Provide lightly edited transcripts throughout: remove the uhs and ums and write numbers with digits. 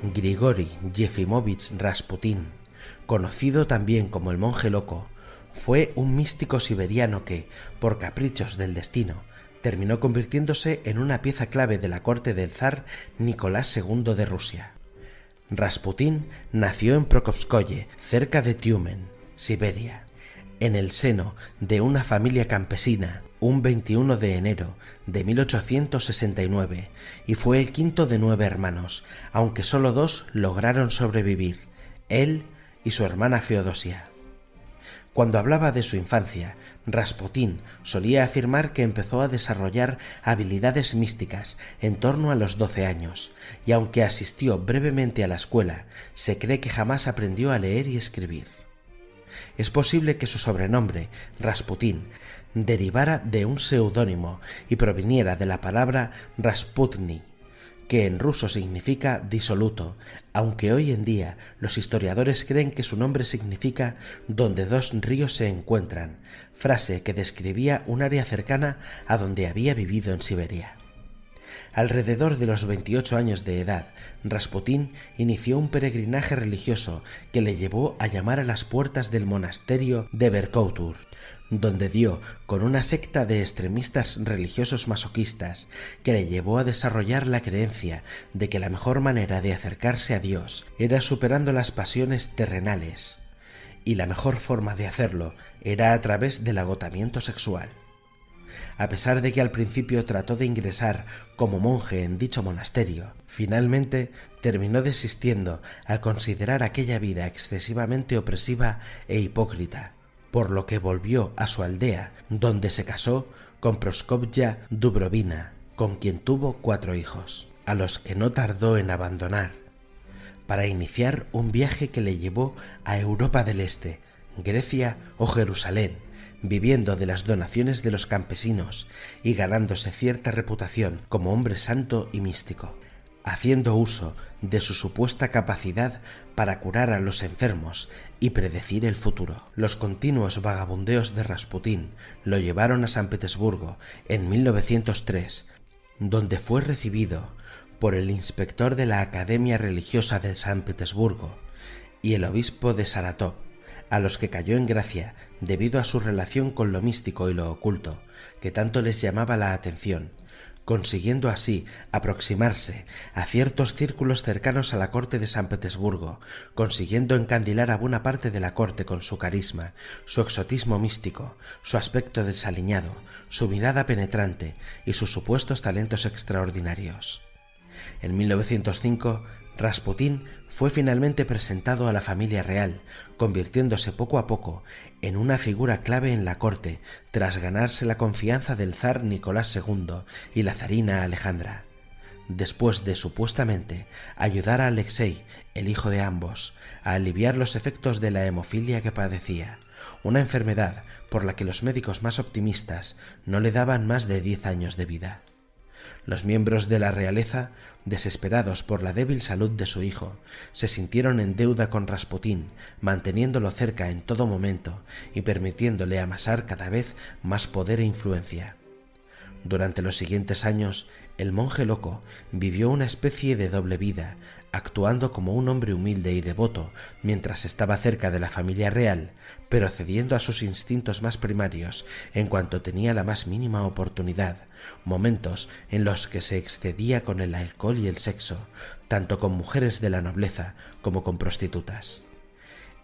Grigori Yefimóvich Rasputín, conocido también como el monje loco, fue un místico siberiano que, por caprichos del destino, terminó convirtiéndose en una pieza clave de la corte del zar Nicolás II de Rusia. Rasputín nació en Prokopskoye, cerca de Tiumen, Siberia, en el seno de una familia campesina, un 21 de enero de 1869, y fue el quinto de 9 hermanos, aunque solo 2 lograron sobrevivir, él y su hermana Feodosia. Cuando hablaba de su infancia, Rasputín solía afirmar que empezó a desarrollar habilidades místicas en torno a los 12 años, y aunque asistió brevemente a la escuela, se cree que jamás aprendió a leer y escribir. Es posible que su sobrenombre, Rasputín, derivara de un seudónimo y proviniera de la palabra Rasputny, que en ruso significa disoluto, aunque hoy en día los historiadores creen que su nombre significa donde 2 ríos se encuentran, frase que describía un área cercana a donde había vivido en Siberia. Alrededor de los 28 años de edad, Rasputín inició un peregrinaje religioso que le llevó a llamar a las puertas del monasterio de Verkoutur, donde dio con una secta de extremistas religiosos masoquistas que le llevó a desarrollar la creencia de que la mejor manera de acercarse a Dios era superando las pasiones terrenales, y la mejor forma de hacerlo era a través del agotamiento sexual. A pesar de que al principio trató de ingresar como monje en dicho monasterio, finalmente terminó desistiendo al considerar aquella vida excesivamente opresiva e hipócrita, por lo que volvió a su aldea, donde se casó con Praskovya Dubrovina, con quien tuvo 4 hijos, a los que no tardó en abandonar, para iniciar un viaje que le llevó a Europa del Este, Grecia o Jerusalén, viviendo de las donaciones de los campesinos y ganándose cierta reputación como hombre santo y místico, haciendo uso de su supuesta capacidad para curar a los enfermos y predecir el futuro. Los continuos vagabundeos de Rasputín lo llevaron a San Petersburgo en 1903, donde fue recibido por el inspector de la Academia Religiosa de San Petersburgo y el obispo de Saratov, a los que cayó en gracia debido a su relación con lo místico y lo oculto, que tanto les llamaba la atención, consiguiendo así aproximarse a ciertos círculos cercanos a la corte de San Petersburgo, consiguiendo encandilar a buena parte de la corte con su carisma, su exotismo místico, su aspecto desaliñado, su mirada penetrante y sus supuestos talentos extraordinarios. En 1905, Rasputín fue finalmente presentado a la familia real, convirtiéndose poco a poco en una figura clave en la corte tras ganarse la confianza del zar Nicolás II y la zarina Alejandra, después de supuestamente ayudar a Alexei, el hijo de ambos, a aliviar los efectos de la hemofilia que padecía, una enfermedad por la que los médicos más optimistas no le daban más de 10 años de vida. Los miembros de la realeza, desesperados por la débil salud de su hijo, se sintieron en deuda con Rasputín, manteniéndolo cerca en todo momento y permitiéndole amasar cada vez más poder e influencia. Durante los siguientes años, el monje loco vivió una especie de doble vida, actuando como un hombre humilde y devoto mientras estaba cerca de la familia real, pero cediendo a sus instintos más primarios en cuanto tenía la más mínima oportunidad, momentos en los que se excedía con el alcohol y el sexo, tanto con mujeres de la nobleza como con prostitutas.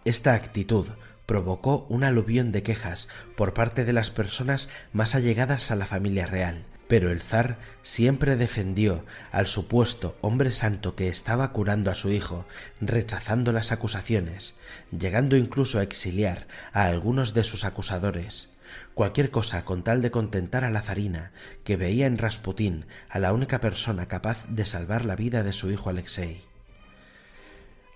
Esta actitud provocó un aluvión de quejas por parte de las personas más allegadas a la familia real, pero el zar siempre defendió al supuesto hombre santo que estaba curando a su hijo, rechazando las acusaciones, llegando incluso a exiliar a algunos de sus acusadores. Cualquier cosa con tal de contentar a la zarina, que veía en Rasputín a la única persona capaz de salvar la vida de su hijo Alexei.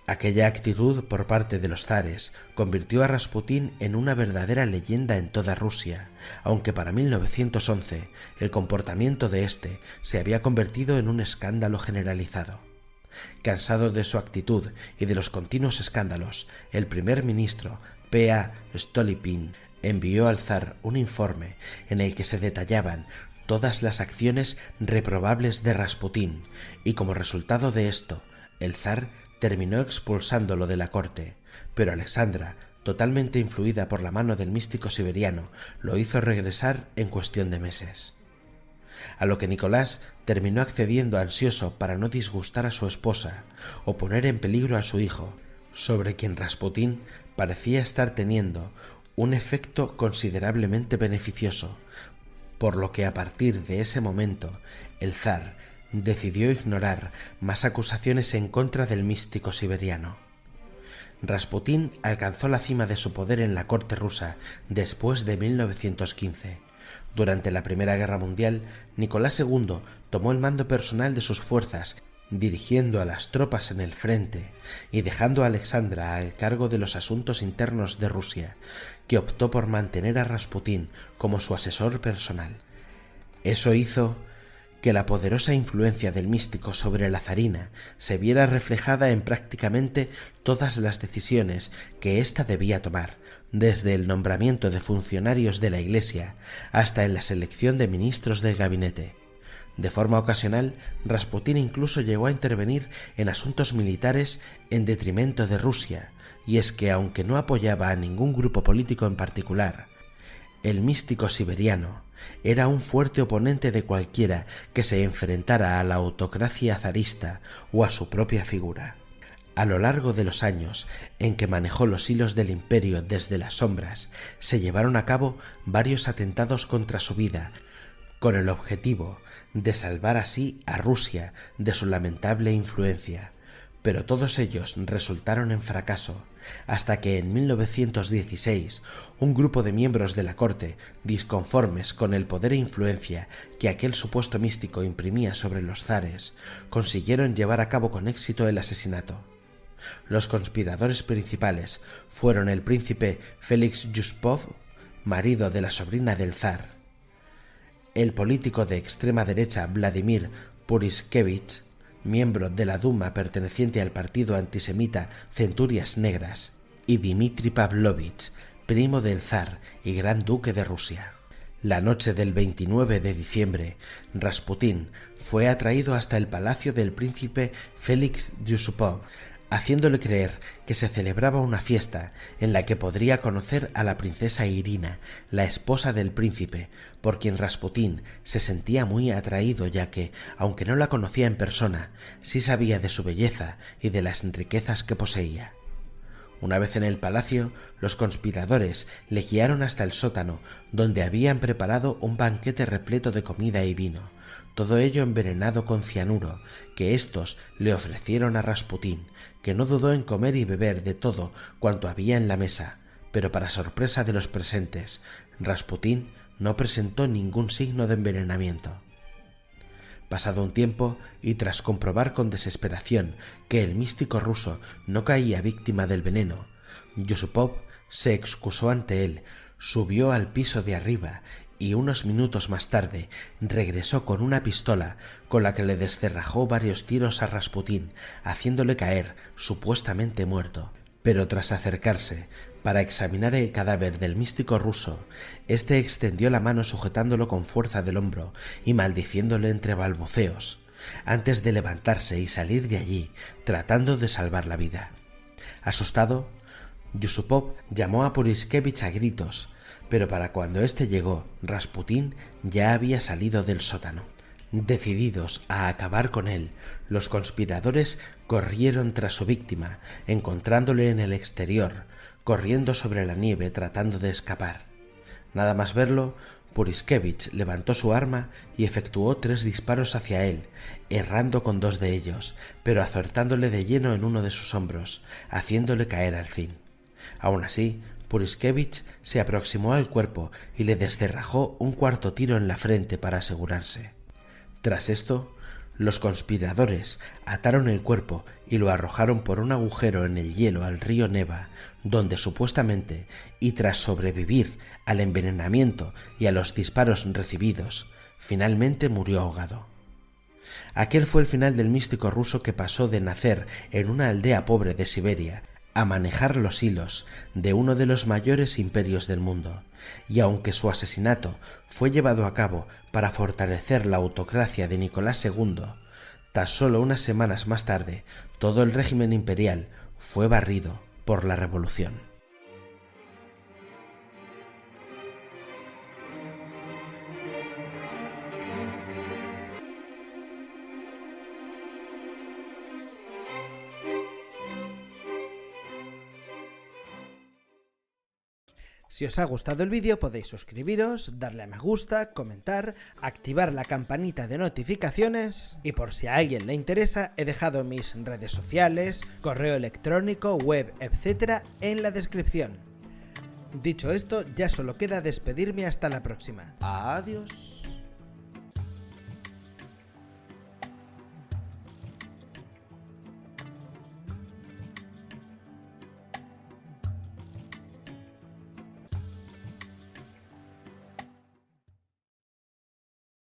Aquella actitud por parte de los zares convirtió a Rasputín en una verdadera leyenda en toda Rusia, aunque para 1911 el comportamiento de éste se había convertido en un escándalo generalizado. Cansado de su actitud y de los continuos escándalos, el primer ministro P.A. Stolypin envió al zar un informe en el que se detallaban todas las acciones reprobables de Rasputín y, como resultado de esto, el zar terminó expulsándolo de la corte, pero Alexandra, totalmente influida por la mano del místico siberiano, lo hizo regresar en cuestión de meses. A lo que Nicolás terminó accediendo ansioso para no disgustar a su esposa o poner en peligro a su hijo, sobre quien Rasputín parecía estar teniendo un efecto considerablemente beneficioso, por lo que a partir de ese momento el zar decidió ignorar más acusaciones en contra del místico siberiano. Rasputín alcanzó la cima de su poder en la corte rusa después de 1915. Durante la Primera Guerra Mundial, Nicolás II tomó el mando personal de sus fuerzas, dirigiendo a las tropas en el frente y dejando a Alexandra al cargo de los asuntos internos de Rusia, que optó por mantener a Rasputín como su asesor personal. Eso hizo que la poderosa influencia del místico sobre la zarina se viera reflejada en prácticamente todas las decisiones que ésta debía tomar, desde el nombramiento de funcionarios de la Iglesia hasta en la selección de ministros del gabinete. De forma ocasional, Rasputín incluso llegó a intervenir en asuntos militares en detrimento de Rusia, y es que aunque no apoyaba a ningún grupo político en particular, el místico siberiano era un fuerte oponente de cualquiera que se enfrentara a la autocracia zarista o a su propia figura. A lo largo de los años en que manejó los hilos del imperio desde las sombras, se llevaron a cabo varios atentados contra su vida, con el objetivo de salvar así a Rusia de su lamentable influencia, pero todos ellos resultaron en fracaso, hasta que en 1916 un grupo de miembros de la corte, disconformes con el poder e influencia que aquel supuesto místico imprimía sobre los zares, consiguieron llevar a cabo con éxito el asesinato. Los conspiradores principales fueron el príncipe Félix Yusupov, marido de la sobrina del zar, el político de extrema derecha Vladimir Puriskevich, miembro de la Duma perteneciente al partido antisemita Centurias Negras, y Dmitri Pavlovich, primo del zar y gran duque de Rusia. La noche del 29 de diciembre, Rasputín fue atraído hasta el palacio del príncipe Félix Yusupov, haciéndole creer que se celebraba una fiesta en la que podría conocer a la princesa Irina, la esposa del príncipe, por quien Rasputín se sentía muy atraído, ya que, aunque no la conocía en persona, sí sabía de su belleza y de las riquezas que poseía. Una vez en el palacio, los conspiradores le guiaron hasta el sótano, donde habían preparado un banquete repleto de comida y vino, todo ello envenenado con cianuro, que éstos le ofrecieron a Rasputín, que no dudó en comer y beber de todo cuanto había en la mesa, pero para sorpresa de los presentes, Rasputín no presentó ningún signo de envenenamiento. Pasado un tiempo, y tras comprobar con desesperación que el místico ruso no caía víctima del veneno, Yusupov se excusó ante él, subió al piso de arriba y unos minutos más tarde regresó con una pistola con la que le descerrajó varios tiros a Rasputín, haciéndole caer supuestamente muerto. Pero tras acercarse para examinar el cadáver del místico ruso, éste extendió la mano sujetándolo con fuerza del hombro y maldiciéndole entre balbuceos, antes de levantarse y salir de allí, tratando de salvar la vida. Asustado, Yusupov llamó a Puriskevich a gritos, pero para cuando éste llegó, Rasputín ya había salido del sótano. Decididos a acabar con él, los conspiradores corrieron tras su víctima, encontrándole en el exterior, corriendo sobre la nieve tratando de escapar. Nada más verlo, Puriskevich levantó su arma y efectuó 3 disparos hacia él, errando con 2 de ellos, pero acertándole de lleno en uno de sus hombros, haciéndole caer al fin. Aún así, Puriskevich se aproximó al cuerpo y le descerrajó un 4º tiro en la frente para asegurarse. Tras esto, los conspiradores ataron el cuerpo y lo arrojaron por un agujero en el hielo al río Neva, donde supuestamente, y tras sobrevivir al envenenamiento y a los disparos recibidos, finalmente murió ahogado. Aquel fue el final del místico ruso que pasó de nacer en una aldea pobre de Siberia a manejar los hilos de uno de los mayores imperios del mundo, y aunque su asesinato fue llevado a cabo para fortalecer la autocracia de Nicolás II, tan solo unas semanas más tarde todo el régimen imperial fue barrido por la revolución. Si os ha gustado el vídeo podéis suscribiros, darle a me gusta, comentar, activar la campanita de notificaciones y por si a alguien le interesa he dejado mis redes sociales, correo electrónico, web, etc. en la descripción. Dicho esto, ya solo queda despedirme hasta la próxima. Adiós.